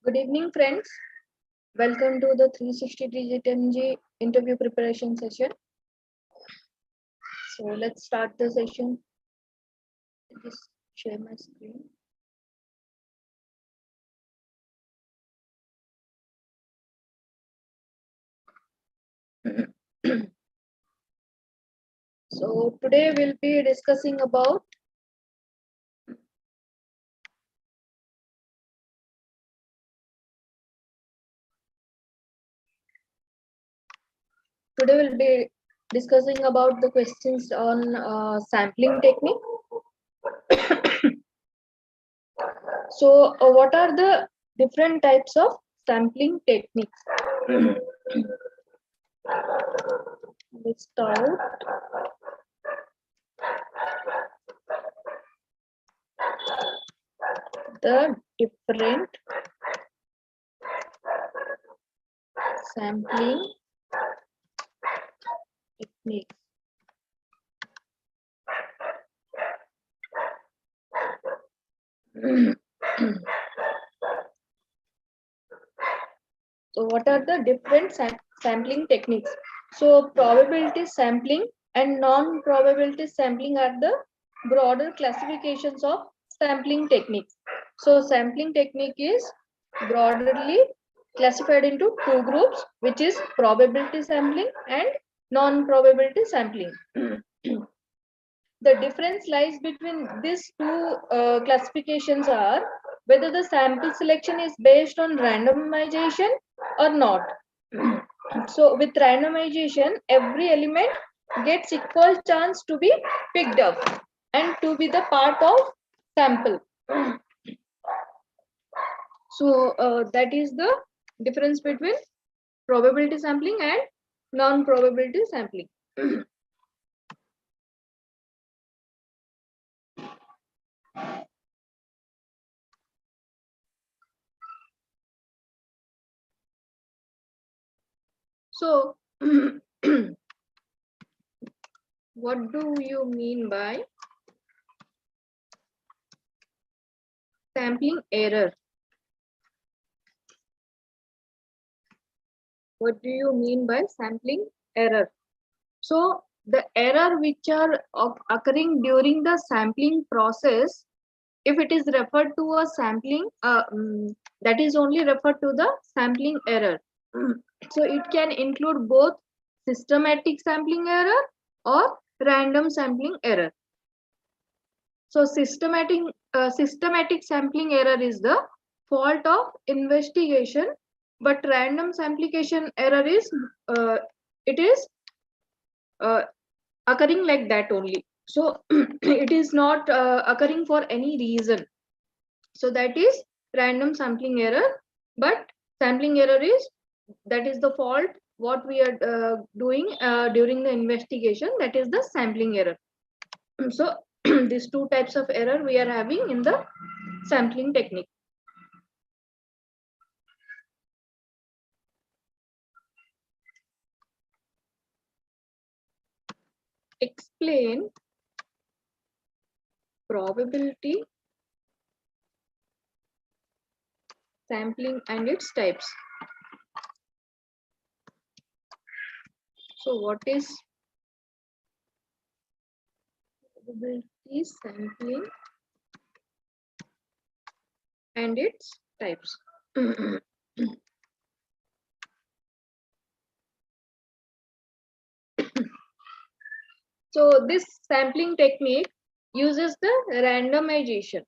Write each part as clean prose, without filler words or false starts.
Good evening, friends. Welcome to the 360 GTMG interview preparation session. So let's start the session. Just share my screen. So today we'll be discussing about the questions on sampling technique. So what are the different types of sampling techniques? Let's start. The different sampling techniques. So what are the different sampling techniques? So probability sampling and non-probability sampling are the broader classifications of sampling techniques. So sampling technique is broadly classified into two groups, which is probability sampling and non-probability sampling. The difference lies between these two classifications are whether the sample selection is based on randomization or not. So with randomization, every element gets equal chance to be picked up and to be the part of sample. So that is the difference between probability sampling and non-probability sampling. So what do you mean by sampling error? What do you mean by sampling error? So the error which are occurring during the sampling process, if it is referred to a sampling, that is only referred to the sampling error. So it can include both systematic sampling error or random sampling error. So systematic sampling error is the fault of investigation, but random sampling error is it is occurring like that only. So it is not occurring for any reason. So that is random sampling error, but sampling error is that is the fault what we are doing during the investigation, that is the sampling error. So these two types of error we are having in the sampling technique. Explain probability sampling and its types. So what is probability sampling and its types? So this sampling technique uses the randomization.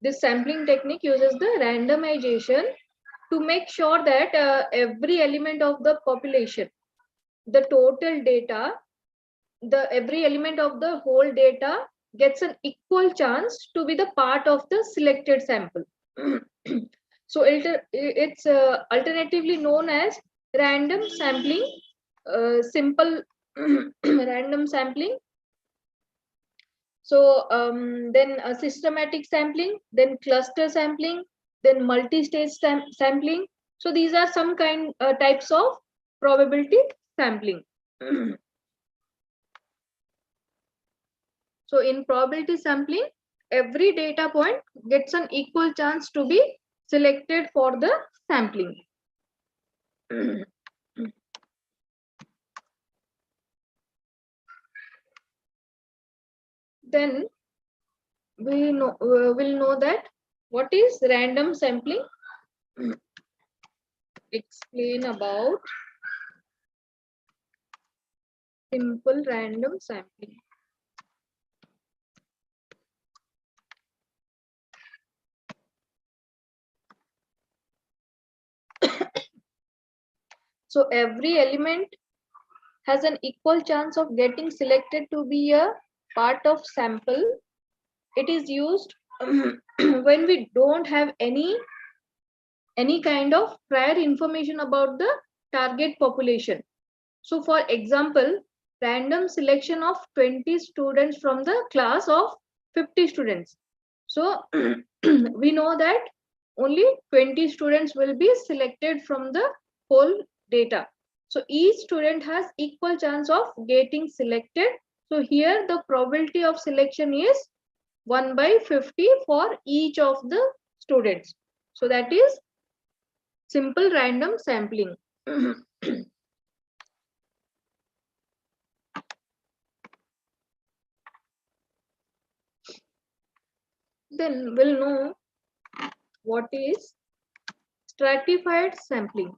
This sampling technique uses the randomization to make sure that every element of the population, the total data, every element of the whole data gets an equal chance to be the part of the selected sample. So it's alternatively known as random sampling, simple random sampling. So then systematic sampling, then cluster sampling, then multi-stage sampling. So these are some types of probability sampling. So in probability sampling, every data point gets an equal chance to be selected for the sampling. Then we will know that what is random sampling. Explain about simple random sampling. So every element has an equal chance of getting selected to be a part of sample. It is used when we don't have any kind of prior information about the target population. So for example, random selection of 20 students from the class of 50 students. So we know that only 20 students will be selected from the whole data. So each student has equal chance of getting selected. So here the probability of selection is 1/50 for each of the students. So that is simple random sampling. Then we'll know what is stratified sampling.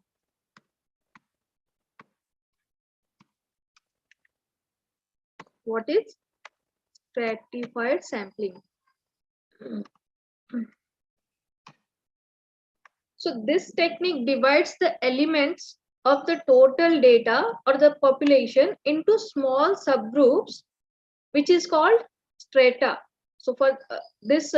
What is stratified sampling? So this technique divides the elements of the total data or the population into small subgroups, which is called strata. So for this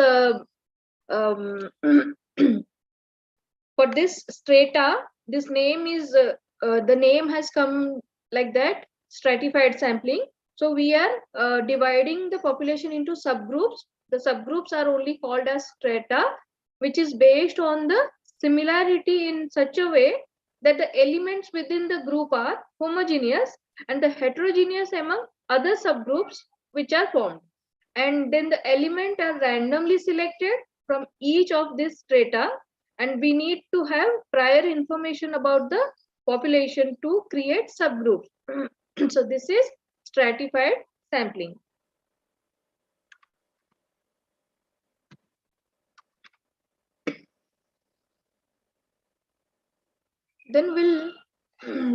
for this strata, this name is the name has come like that, stratified sampling. So we are dividing the population into subgroups. The subgroups are only called as strata, which is based on the similarity in such a way that the elements within the group are homogeneous and the heterogeneous among other subgroups which are formed. And then the elements are randomly selected from each of these strata, and we need to have prior information about the population to create subgroups. So this is stratified sampling. Then we'll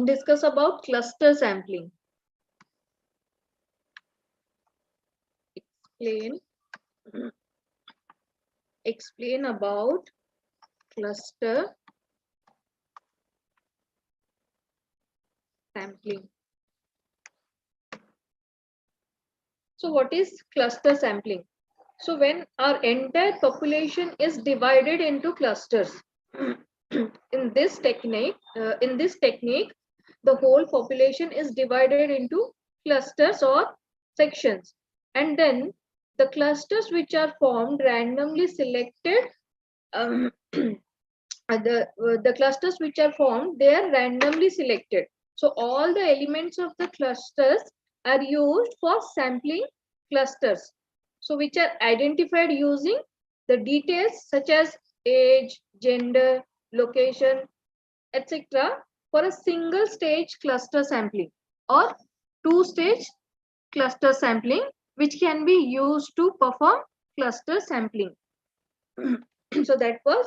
discuss about cluster sampling. Explain about cluster sampling. So what is cluster sampling? So when our entire population is divided into clusters, in this technique, the whole population is divided into clusters or sections, and then the clusters which are formed randomly selected, the clusters which are formed, they are randomly selected. So all the elements of the clusters are used for sampling clusters, so which are identified using the details such as age, gender, location, etc. for a single stage cluster sampling or two-stage cluster sampling, which can be used to perform cluster sampling. So that was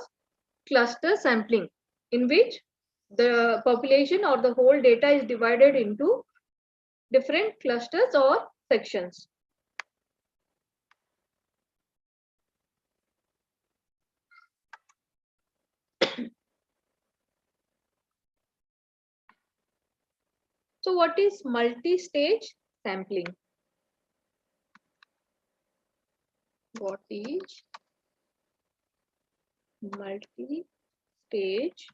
cluster sampling, in which the population or the whole data is divided into different clusters or sections. So what is multi-stage sampling? What is multi-stage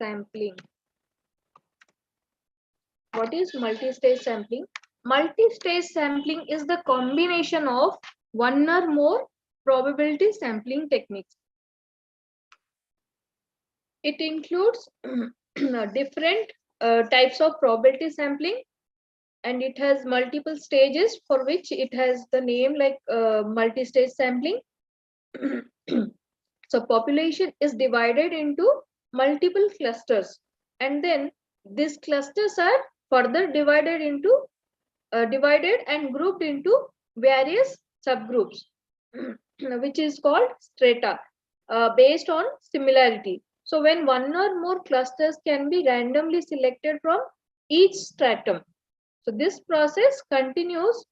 sampling? What is multi-stage sampling? Multi-stage sampling is the combination of one or more probability sampling techniques. It includes different types of probability sampling, and it has multiple stages for which it has the name like multi-stage sampling. So population is divided into multiple clusters, and then these clusters are further divided and grouped into various subgroups, which is called strata, based on similarity. So when one or more clusters can be randomly selected from each stratum. So this process continues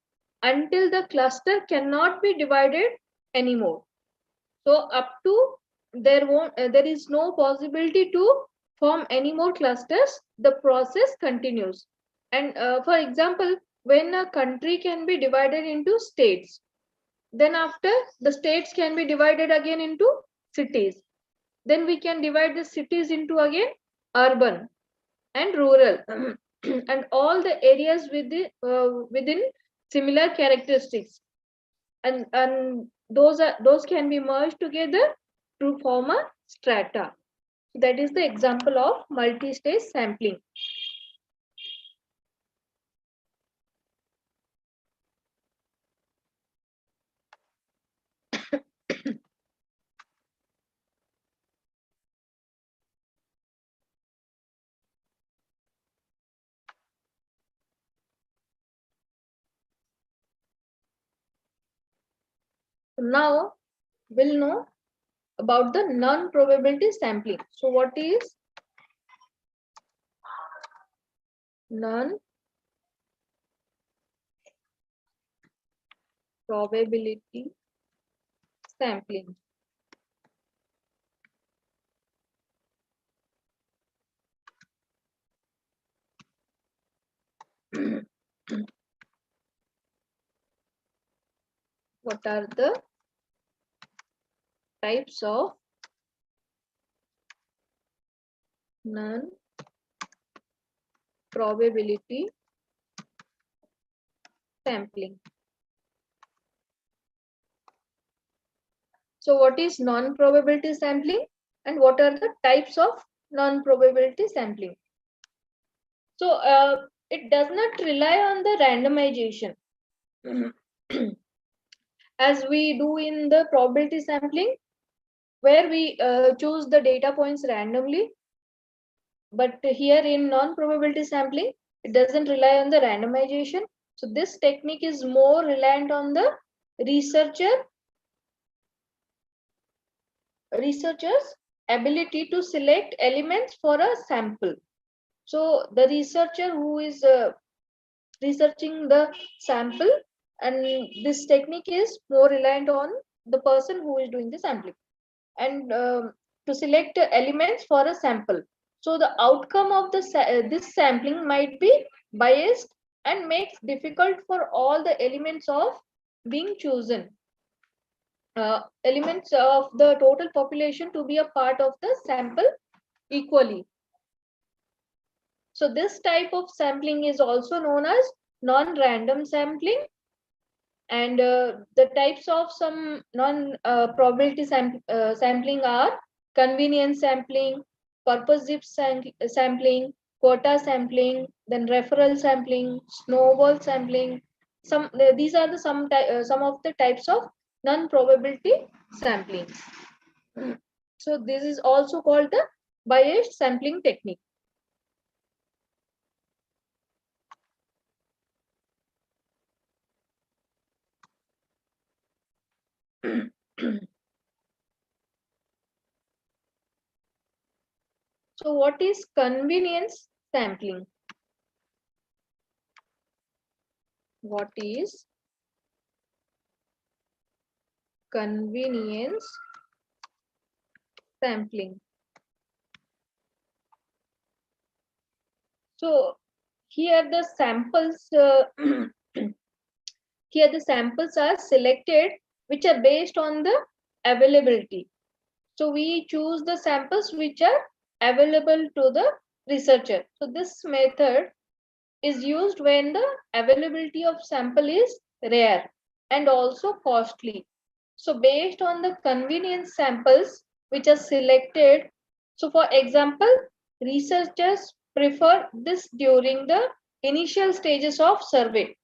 until the cluster cannot be divided anymore. So up to there is no possibility to form any more clusters. The process continues. And for example, when a country can be divided into states, then after the states can be divided again into cities. Then we can divide the cities into again urban and rural, and all the areas within similar characteristics, and those can be merged together to form a strata. That is the example of multi-stage sampling. Now we'll know about the non-probability sampling. So what is non-probability sampling? What are the types of non-probability sampling? So what is non-probability sampling, and what are the types of non-probability sampling? So it does not rely on the randomization as we do in the probability sampling, where we choose the data points randomly. But here in non-probability sampling, it doesn't rely on the randomization. So this technique is more reliant on the researcher's ability to select elements for a sample. So the researcher who is researching the sample, and this technique is more reliant on the person who is doing the sampling, and to select elements for a sample. So the outcome of this sampling might be biased and makes difficult for all the elements of being chosen, elements of the total population to be a part of the sample equally. So this type of sampling is also known as non-random sampling. And the types of some non-probability sampling are convenience sampling, purposive sampling, quota sampling, then referral sampling, snowball sampling. These are the some of the types of non-probability sampling. So this is also called the biased sampling technique. So what is convenience sampling? What is convenience sampling? So here the samples here the samples are selected which are based on the availability. So we choose the samples which are available to the researcher. So this method is used when the availability of sample is rare and also costly. So based on the convenience samples which are selected, so for example, researchers prefer this during the initial stages of survey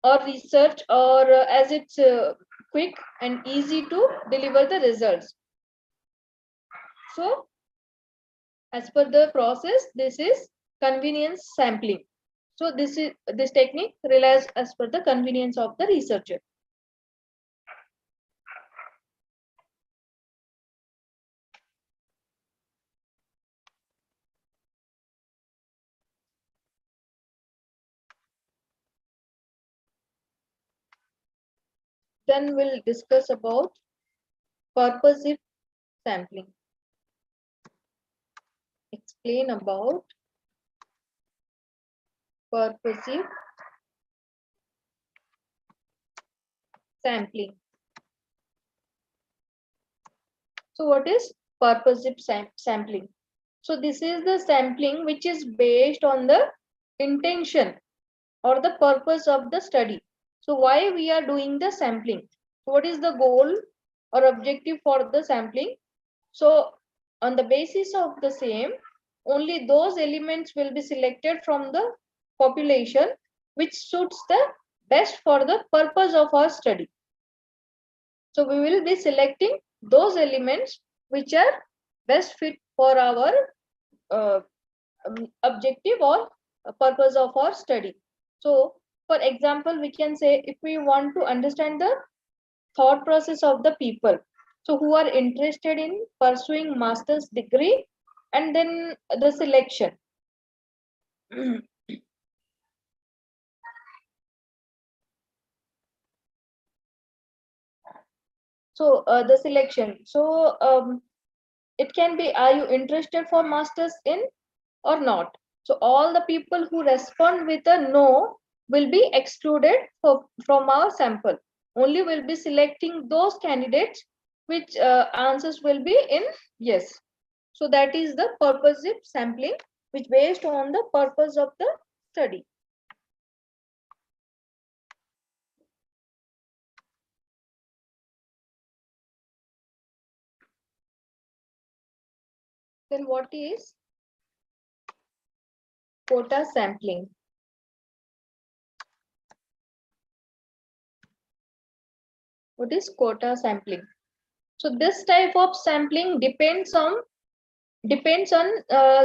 or research, or as it's quick and easy to deliver the results. So as per the process, this is convenience sampling. So this technique relies as per the convenience of the researcher. Then we'll discuss about purposive sampling. Explain about purposive sampling. So what is purposive sampling? So this is the sampling which is based on the intention or the purpose of the study. So why we are doing the sampling? What is the goal or objective for the sampling? So on the basis of the same, only those elements will be selected from the population which suits the best for the purpose of our study. So we will be selecting those elements which are best fit for our objective or purpose of our study. So for example, we can say if we want to understand the thought process of the people, so who are interested in pursuing master's degree, and then the selection. So the selection. So it can be, are you interested for masters in or not? So all the people who respond with a no will be excluded from our sample. Only will be selecting those candidates which answers will be in yes. So that is the purposive sampling, which based on the purpose of the study. Then what is quota sampling? What is quota sampling? So this type of sampling depends on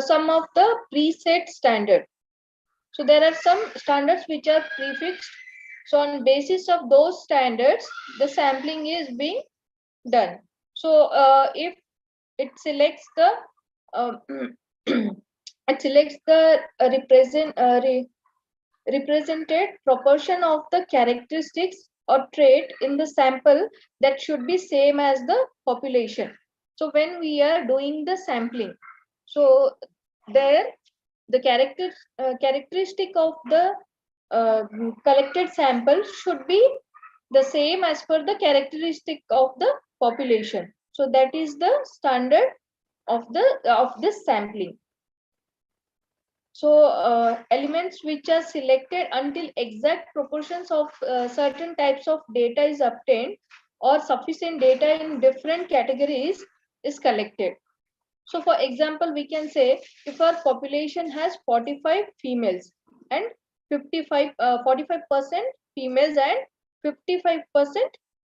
some of the preset standard. So there are some standards which are prefixed. So on basis of those standards, the sampling is being done. So if it selects the it selects the represented proportion of the characteristics or trait in the sample that should be same as the population. So when we are doing the sampling, so there the characteristic of the collected sample should be the same as per the characteristic of the population. So that is the standard of this sampling. So elements which are selected until exact proportions of certain types of data is obtained or sufficient data in different categories is collected. So for example, we can say if our population has 45 females and 45% females and 55%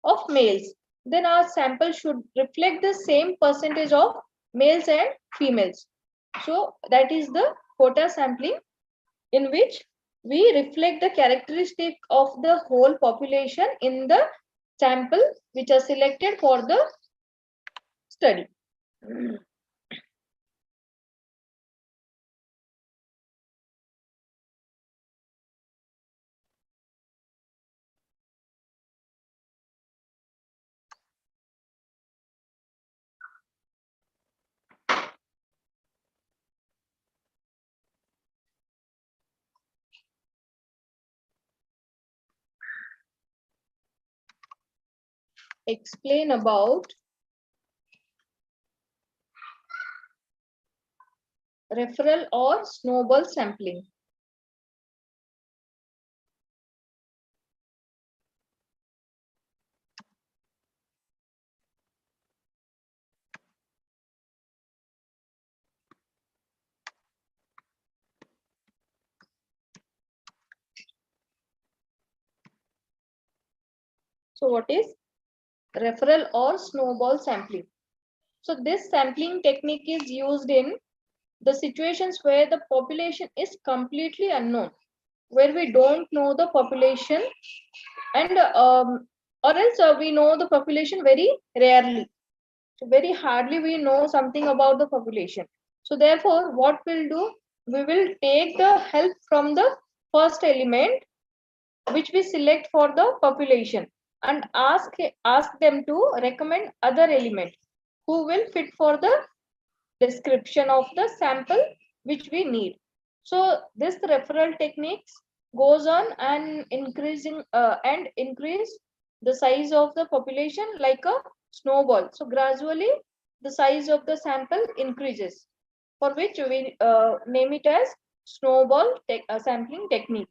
of males, then our sample should reflect the same percentage of males and females. So that is the quota sampling, in which we reflect the characteristic of the whole population in the sample which are selected for the study. Explain about referral or snowball sampling. So what is referral or snowball sampling. So this sampling technique is used in the situations where the population is completely unknown, where we don't know the population, and or else we know the population very rarely. So very hardly we know something about the population. So therefore, what we'll do, we will take the help from the first element which we select for the population, and ask them to recommend other element who will fit for the description of the sample which we need. So this referral techniques goes on and increase the size of the population like a snowball. So gradually the size of the sample increases, for which we name it as snowball sampling technique.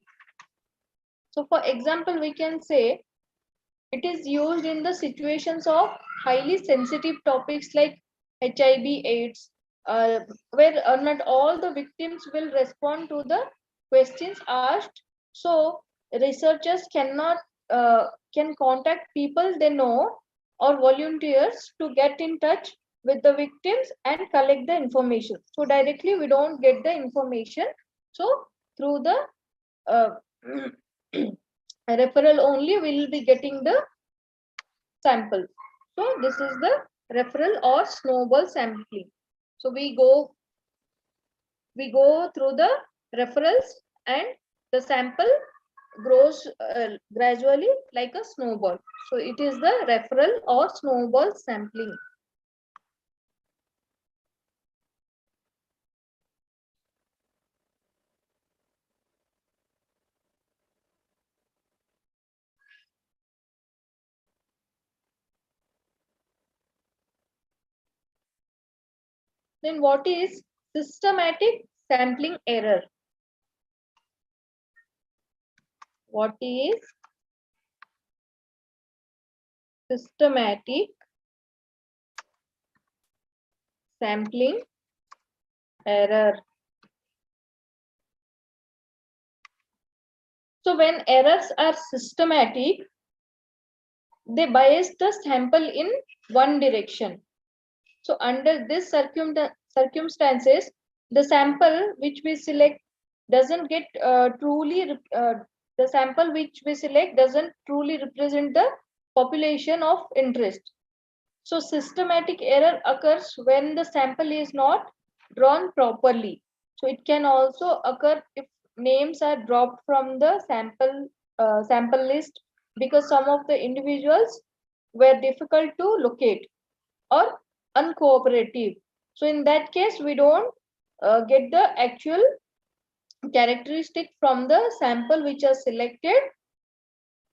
So for example, we can say it is used in the situations of highly sensitive topics like HIV/AIDS, where not all the victims will respond to the questions asked. So researchers can contact people they know or volunteers to get in touch with the victims and collect the information. So directly we don't get the information. So through the uh, referral only we will be getting the sample. So this is the referral or snowball sampling. So we go through the referrals, and the sample grows gradually like a snowball. So it is the referral or snowball sampling. Then what is systematic sampling error? What is systematic sampling error? So when errors are systematic, they bias the sample in one direction. So under this circumstances, the sample which we select doesn't get the sample which we select doesn't truly represent the population of interest. So systematic error occurs when the sample is not drawn properly. So it can also occur if names are dropped from the sample list because some of the individuals were difficult to locate or uncooperative. So in that case, we don't get the actual characteristic from the sample which are selected,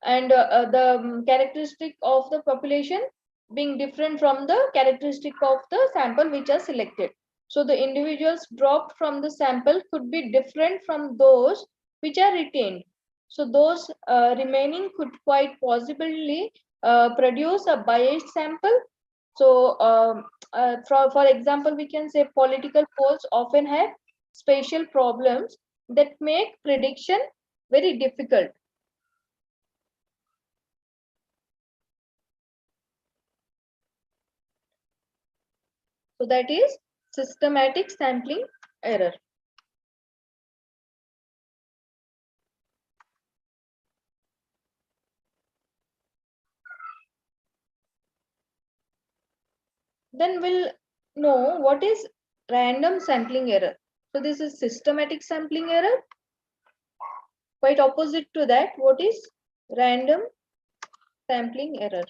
and the characteristic of the population being different from the characteristic of the sample which are selected. So the individuals dropped from the sample could be different from those which are retained. So those remaining could quite possibly produce a biased sample. So for example, we can say political polls often have spatial problems that make prediction very difficult. So that is systematic sampling error. Then we'll know what is random sampling error. So this is systematic sampling error. Quite opposite to that, what is random sampling error?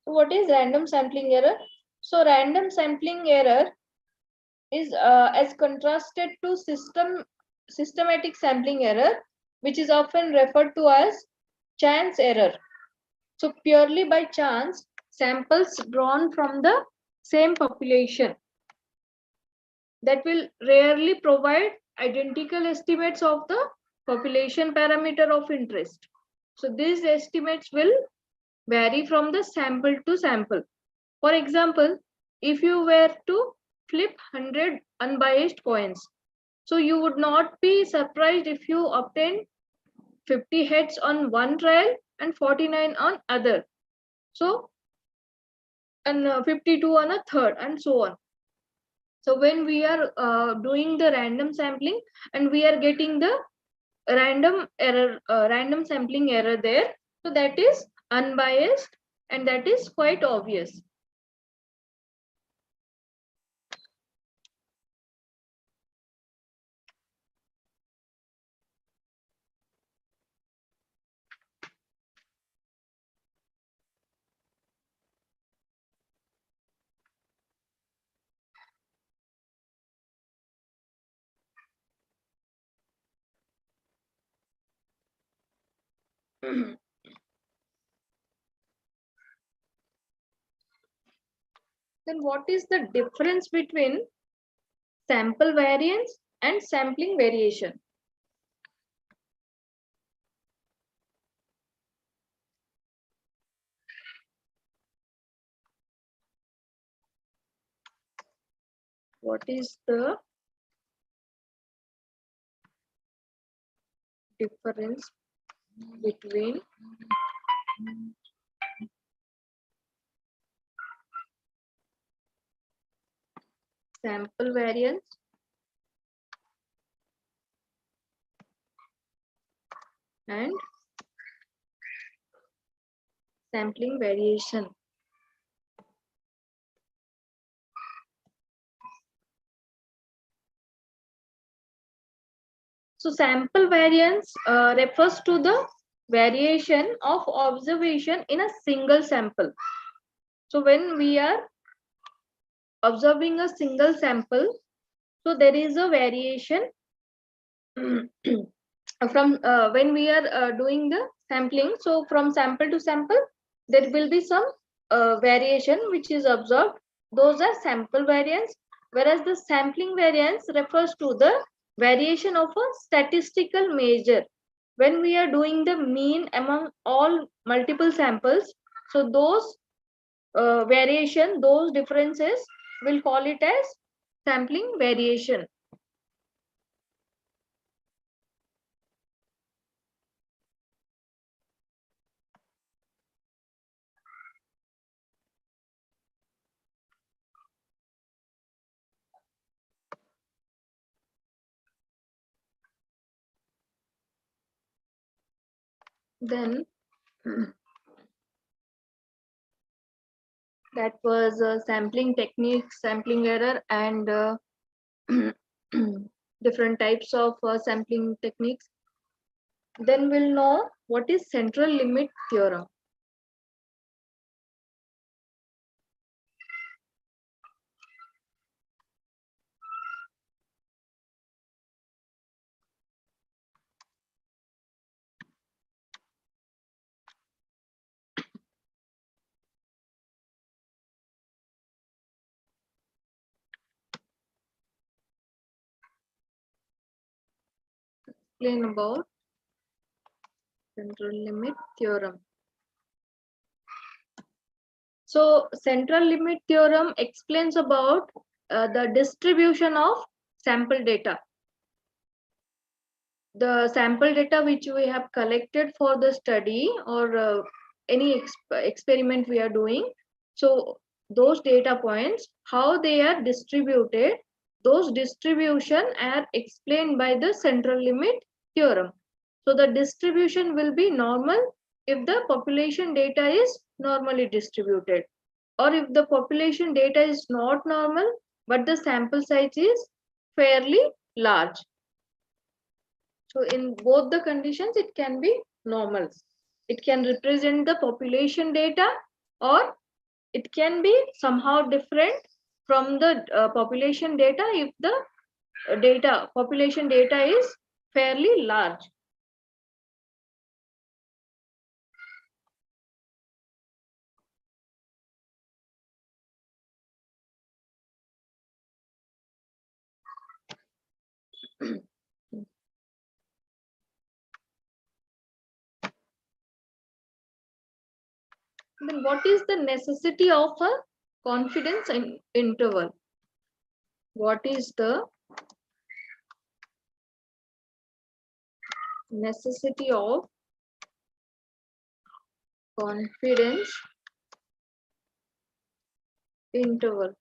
So what is random sampling error? So random sampling error is as contrasted to systematic sampling error, which is often referred to as chance error. So purely by chance, samples drawn from the same population that will rarely provide identical estimates of the population parameter of interest. So these estimates will vary from the sample to sample. For example, if you were to flip 100 unbiased coins, so you would not be surprised if you obtain 50 heads on one trial and 49 on other. So, and 52 on a third, and so on. So when we are doing the random sampling and we are getting the random error, random sampling error there, so that is unbiased and that is quite obvious. Then what is the difference between sample variance and sampling variation? What is the difference between sample variance and sampling variation? So sample variance refers to the variation of observation in a single sample. So when we are observing a single sample, so there is a variation from when we are doing the sampling. So from sample to sample, there will be some variation which is observed. Those are sample variance, whereas the sampling variance refers to the variation of a statistical measure. When we are doing the mean among all multiple samples, so those variation, those differences, we'll call it as sampling variation. Then that was sampling technique, sampling error, and different types of sampling techniques. Then we'll know what is central limit theorem. Explain about central limit theorem. So central limit theorem explains about the distribution of sample data. The sample data which we have collected for the study or any experiment we are doing. So those data points, how they are distributed, those distribution are explained by the central limit theorem. So the distribution will be normal if the population data is normally distributed, or if the population data is not normal but the sample size is fairly large. So in both the conditions, it can be normal. It can represent the population data, or it can be somehow different from the population data if the population data is fairly large. Then what is the necessity of a confidence interval. What is the necessity of confidence interval?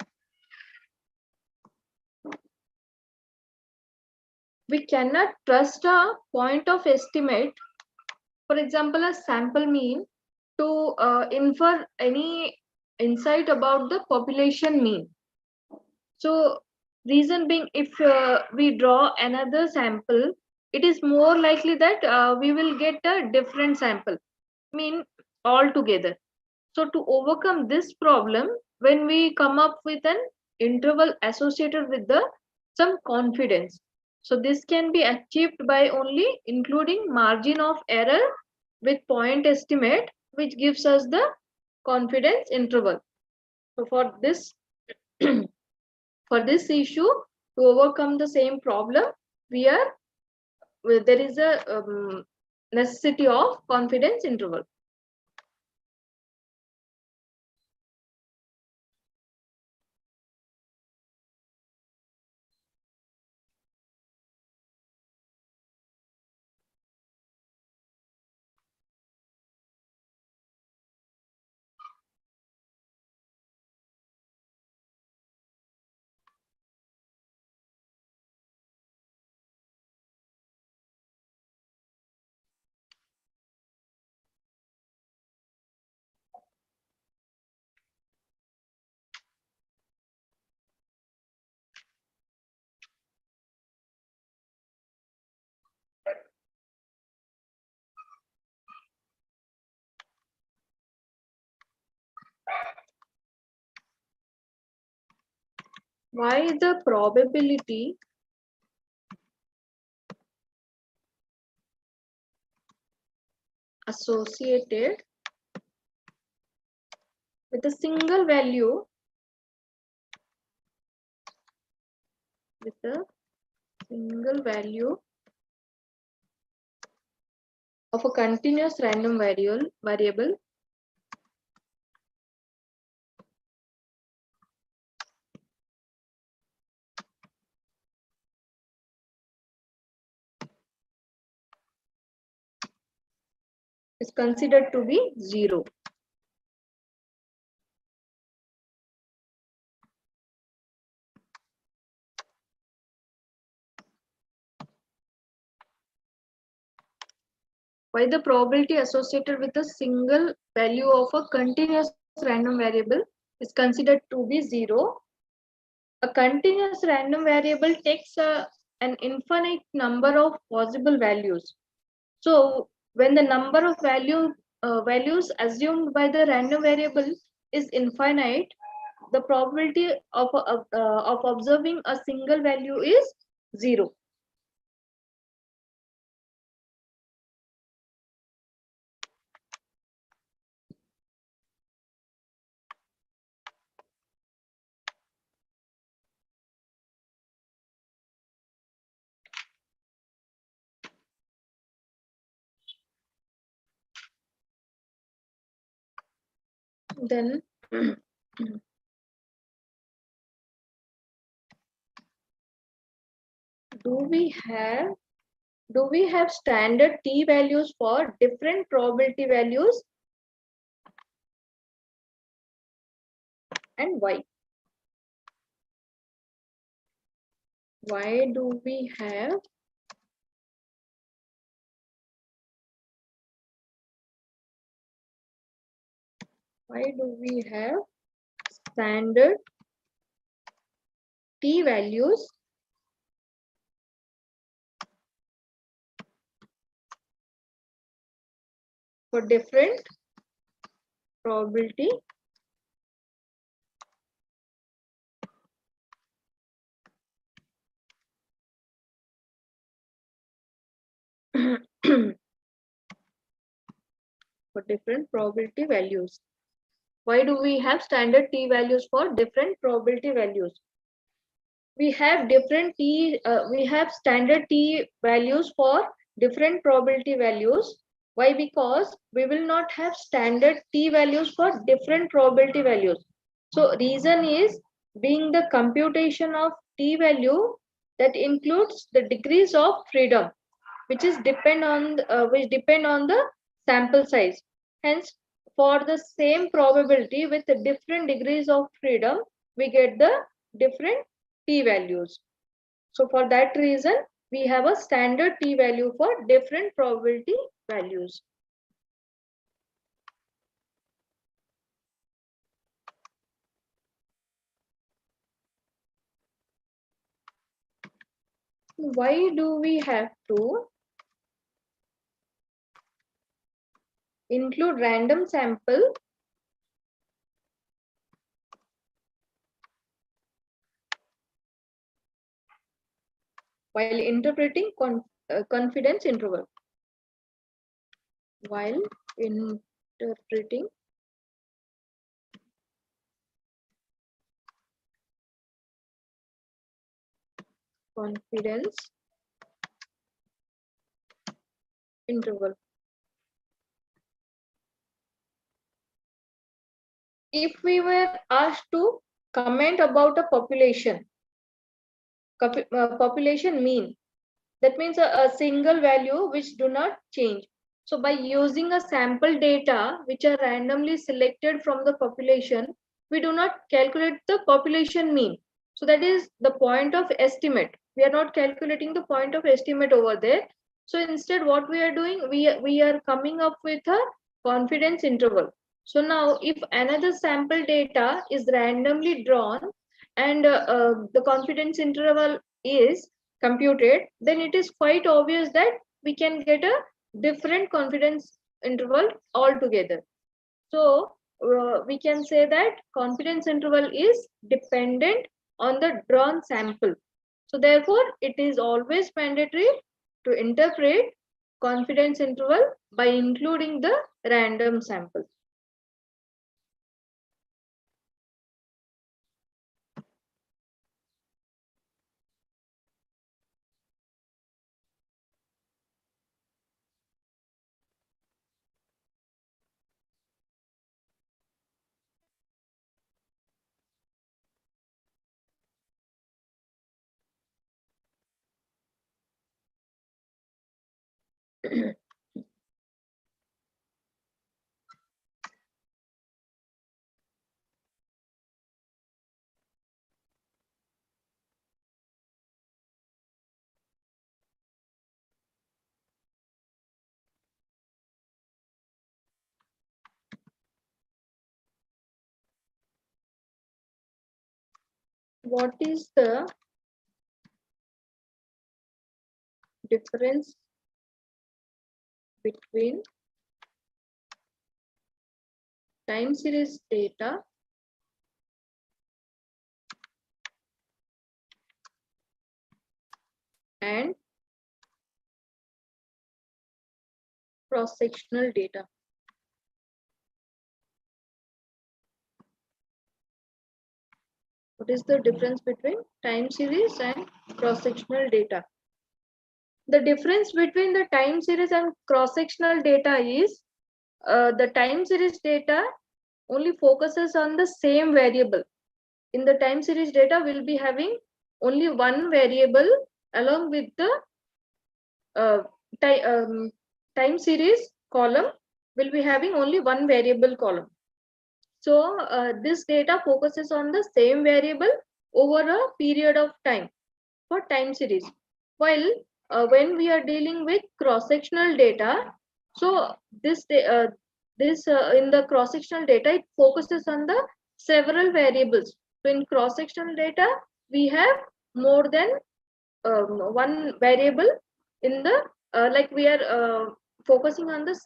We cannot trust a point of estimate, for example, a sample mean, to infer any insight about the population mean. So, reason being, if we draw another sample, it is more likely that we will get a different sample mean altogether. So, to overcome this problem, when we come up with an interval associated with the some confidence, so this can be achieved by only including margin of error with point estimate, which gives us the confidence interval. So for this for this issue, to overcome the same problem, there is a necessity of confidence interval. Why the probability associated with a single value of a continuous random variable is considered to be 0. Why the probability associated with a single value of a continuous random variable is considered to be 0. A continuous random variable takes an infinite number of possible values. So when the number of values assumed by the random variable is infinite, the probability of observing a single value is 0. Then do we have standard t values for different probability values, and why? Why do we have standard t values for different probability for different probability values? Why do we have standard t values for different probability values? We have standard t values for different probability values. Why? Because we will not have standard t values for different probability values. So reason is being the computation of t value that includes the degrees of freedom, which depend on the sample size. Hence, for the same probability with the different degrees of freedom, we get the different t values. So for that reason, we have a standard t value for different probability values. Why do we have to include random sample while interpreting confidence interval? While interpreting confidence interval. If we were asked to comment about a population mean, that means a single value which do not change. So by using a sample data which are randomly selected from the population, we do not calculate the population mean. So that is the point of estimate. We are not calculating the point of estimate over there. So instead what we are doing, we are coming up with a confidence interval. So now if another sample data is randomly drawn and the confidence interval is computed, then it is quite obvious that we can get a different confidence interval altogether. So we can say that confidence interval is dependent on the drawn sample. So therefore, it is always mandatory to interpret confidence interval by including the random sample. What is the difference between time series data and cross-sectional data? What is the difference between time series and cross-sectional data? The difference between the time series and cross-sectional data is the time series data only focuses on the same variable. In the time series data, we'll be having only one variable along with the time series column. Will be having only one variable column. So this data focuses on the same variable over a period of time for time series. While when we are dealing with cross-sectional data, so this in the cross-sectional data, it focuses on the several variables. So in cross-sectional data, we have more than one variable in the like we are focusing on this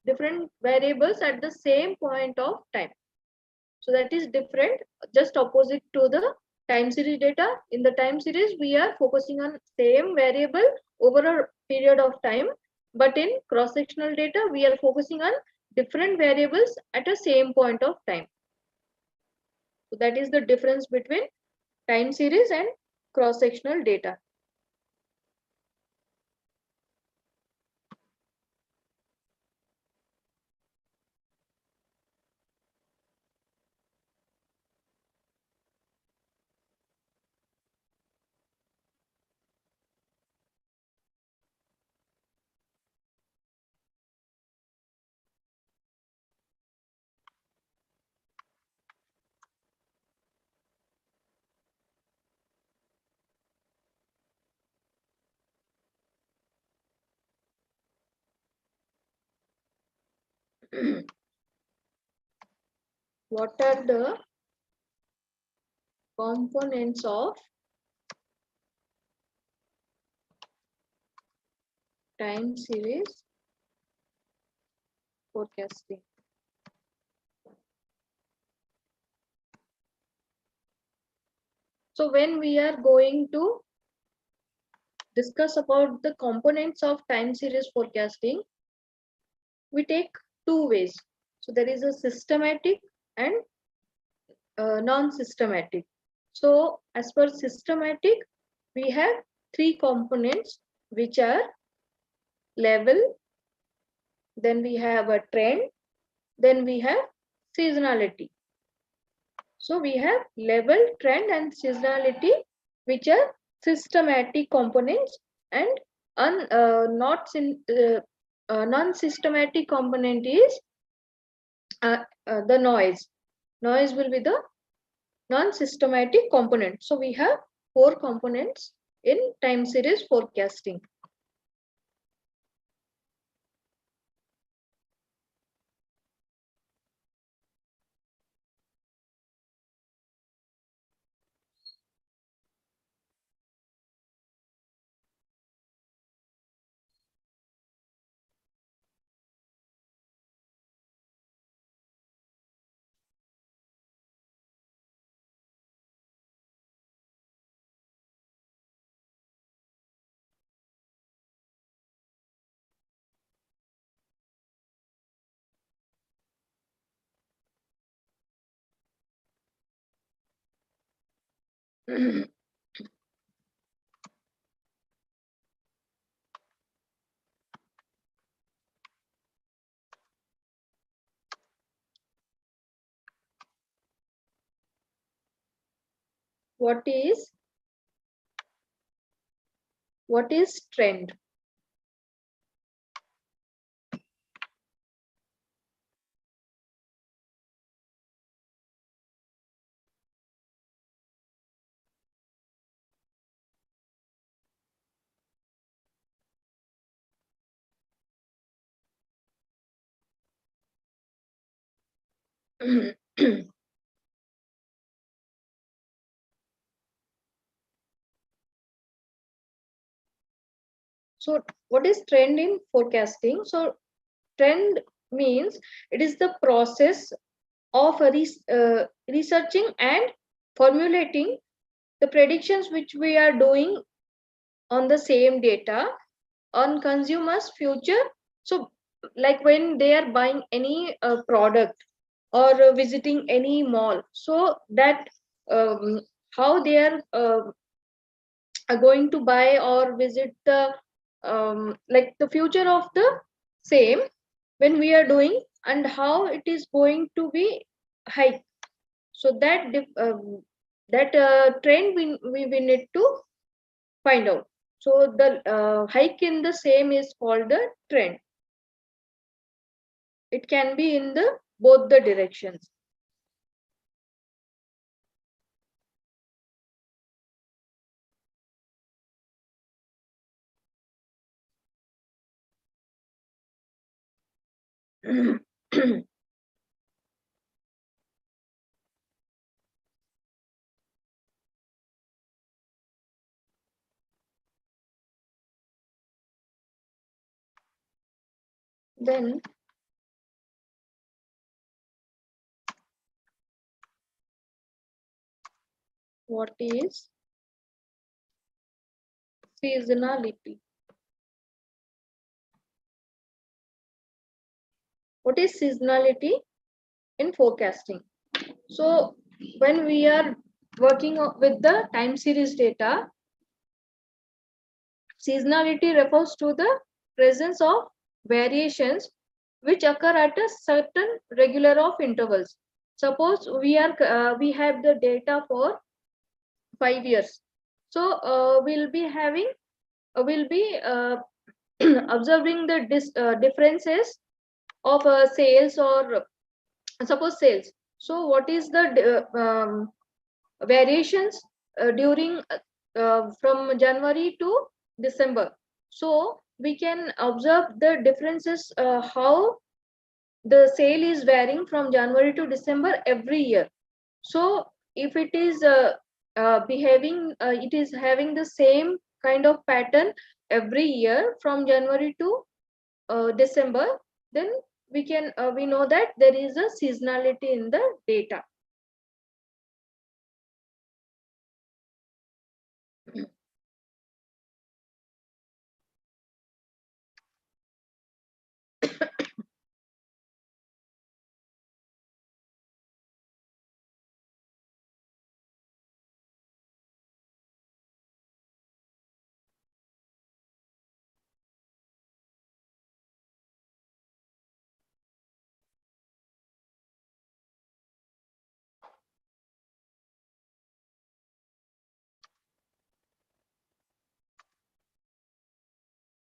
different variables at the same point of time. So that is different, just opposite to the time series data. In the time series, we are focusing on same variable over a period of time. But in cross-sectional data, we are focusing on different variables at a same point of time. So that is the difference between time series and cross-sectional data. what are the components of time series forecasting? So when we are going to discuss about the components of time series forecasting, we take two ways. So there is a systematic and non-systematic. So as per systematic, we have three components, which are level, then we have a trend, then we have seasonality. So we have level, trend, and seasonality, which are systematic components, and non-systematic component is the noise. Noise will be the non-systematic component. So we have four components in time series forecasting. What is trend? So what is trend in forecasting? So trend means it is the process of researching and formulating the predictions which we are doing on the same data on consumers future. So like when they are buying any product or visiting any mall, so that how they are going to buy or visit the like the future of the same when we are doing, and how it is going to be high. So that trend we need to find out. So the hike in the same is called the trend. It can be in the both the directions. Then what is seasonality? What is seasonality in forecasting? So when we are working with the time series data, seasonality refers to the presence of variations which occur at a certain regular of intervals. Suppose we have the data for 5 years. So we'll be observing the differences of sales, or suppose sales. So what is the variations during from January to December? So we can observe the differences, how the sale is varying from January to December every year. So if it is behaving, it is having the same kind of pattern every year from January to December, then we know that there is a seasonality in the data.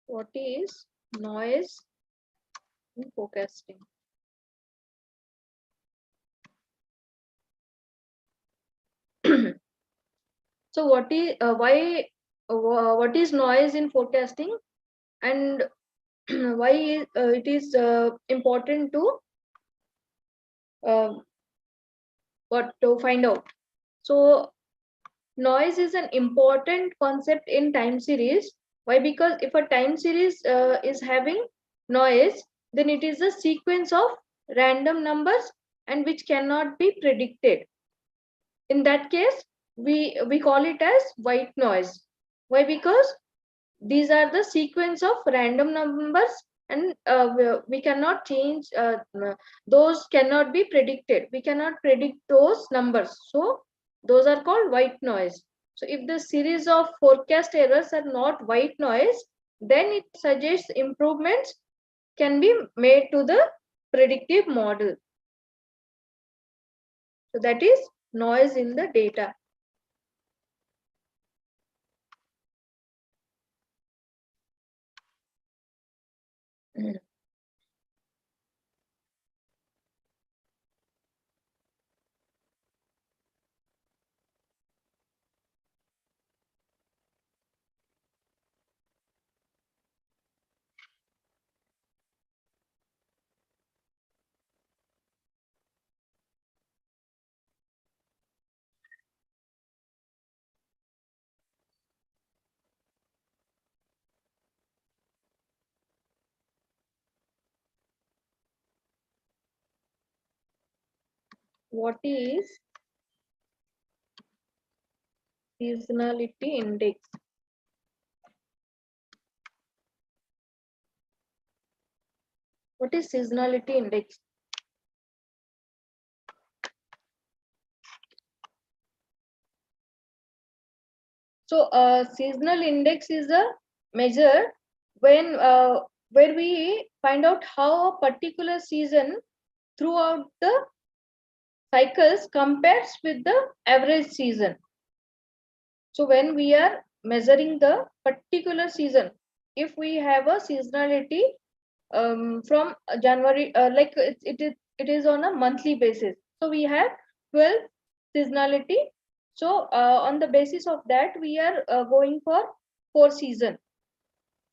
What is noise in forecasting? So what is noise in forecasting, and why it is important to find out? So noise is an important concept in time series. Why? Because if a time series is having noise, then it is a sequence of random numbers and which cannot be predicted. In that case, we call it as white noise. Why? Because these are the sequence of random numbers, and we cannot change, those cannot be predicted. We cannot predict those numbers, so those are called white noise. So if the series of forecast errors are not white noise, then it suggests improvements can be made to the predictive model. So that is noise in the data. What is seasonality index? What is seasonality index? So seasonal index is a measure when where we find out how a particular season throughout the cycles compares with the average season. So when we are measuring the particular season, if we have a seasonality from January, like it is on a monthly basis. So we have 12 seasonality. So on the basis of that, we are going for 4 season.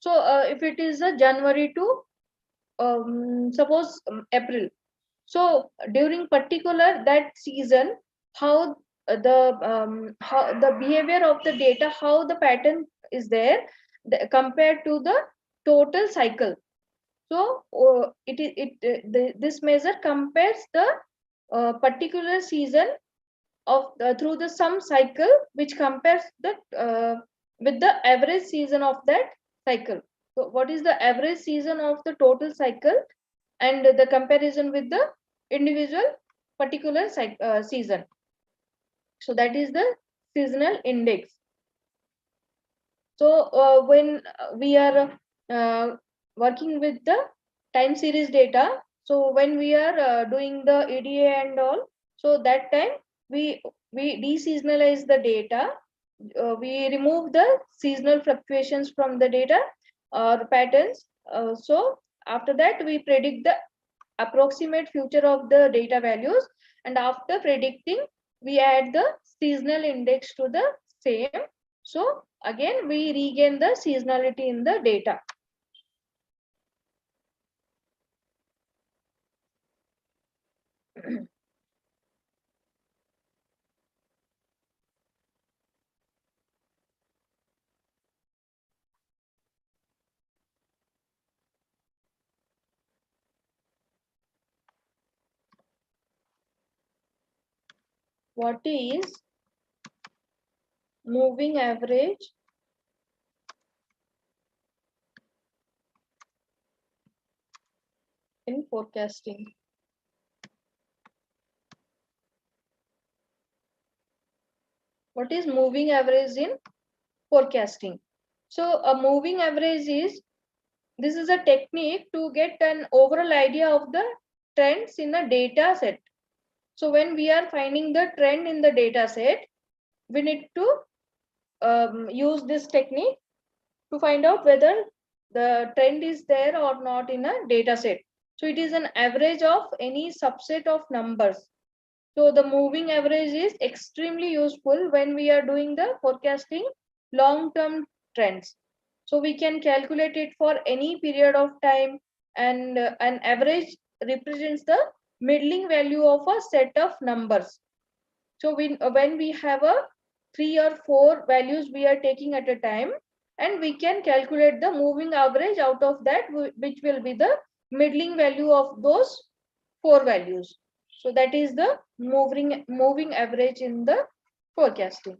So if it is a January to suppose April. So during particular that season, how the behavior of the data, how the pattern is there compared to the total cycle. So this measure compares the particular season of through the sum cycle, which compares the with the average season of that cycle. So what is the average season of the total cycle, and the comparison with the individual particular season. So that is the seasonal index. So when we are working with the time series data, so when we are doing the EDA and all, so that time we deseasonalize the data. We remove the seasonal fluctuations from the data or patterns. So after that, we predict the approximate future of the data values, and after predicting, we add the seasonal index to the same. So again, we regain the seasonality in the data. What is moving average in forecasting? What is moving average in forecasting? So a moving average is, this is a technique to get an overall idea of the trends in a data set. So when we are finding the trend in the data set, we need to use this technique to find out whether the trend is there or not in a data set. So it is an average of any subset of numbers. So the moving average is extremely useful when we are doing the forecasting long-term trends. So we can calculate it for any period of time, and an average represents the middling value of a set of numbers. So when we have a 3 or 4 values we are taking at a time, and we can calculate the moving average out of that, which will be the middling value of those 4 values. So that is the moving average in the forecasting.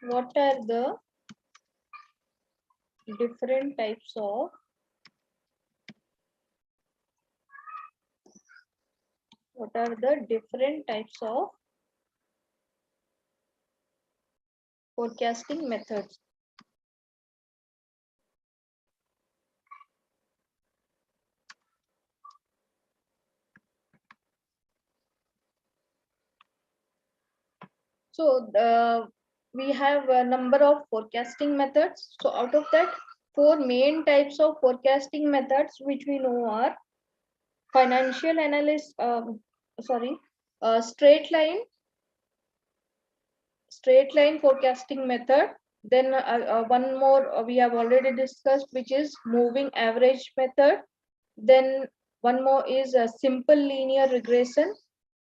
What are the different types of forecasting methods? So we have a number of forecasting methods. So out of that, 4 main types of forecasting methods which we know are financial analysis, straight line forecasting method. Then one more we have already discussed, which is moving average method. Then one more is a simple linear regression,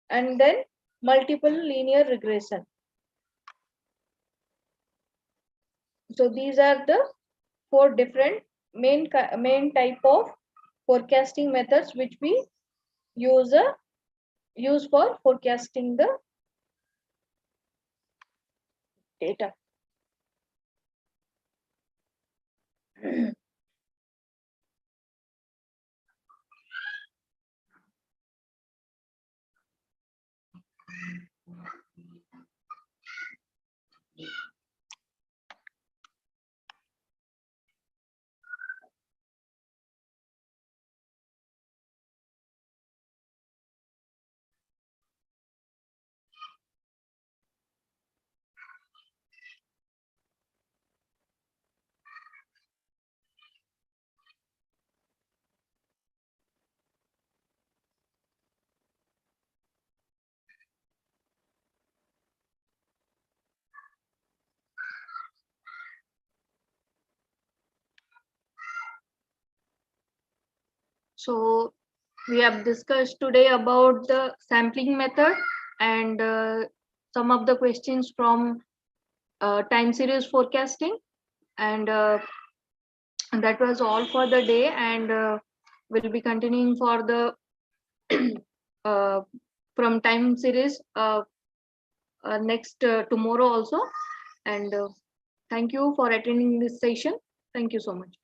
and then multiple linear regression. So these are the 4 different main type of forecasting methods which we use for forecasting the data. So we have discussed today about the sampling method and some of the questions from time series forecasting, and that was all for the day, and we'll be continuing for the from time series next tomorrow also. And thank you for attending this session. Thank you so much.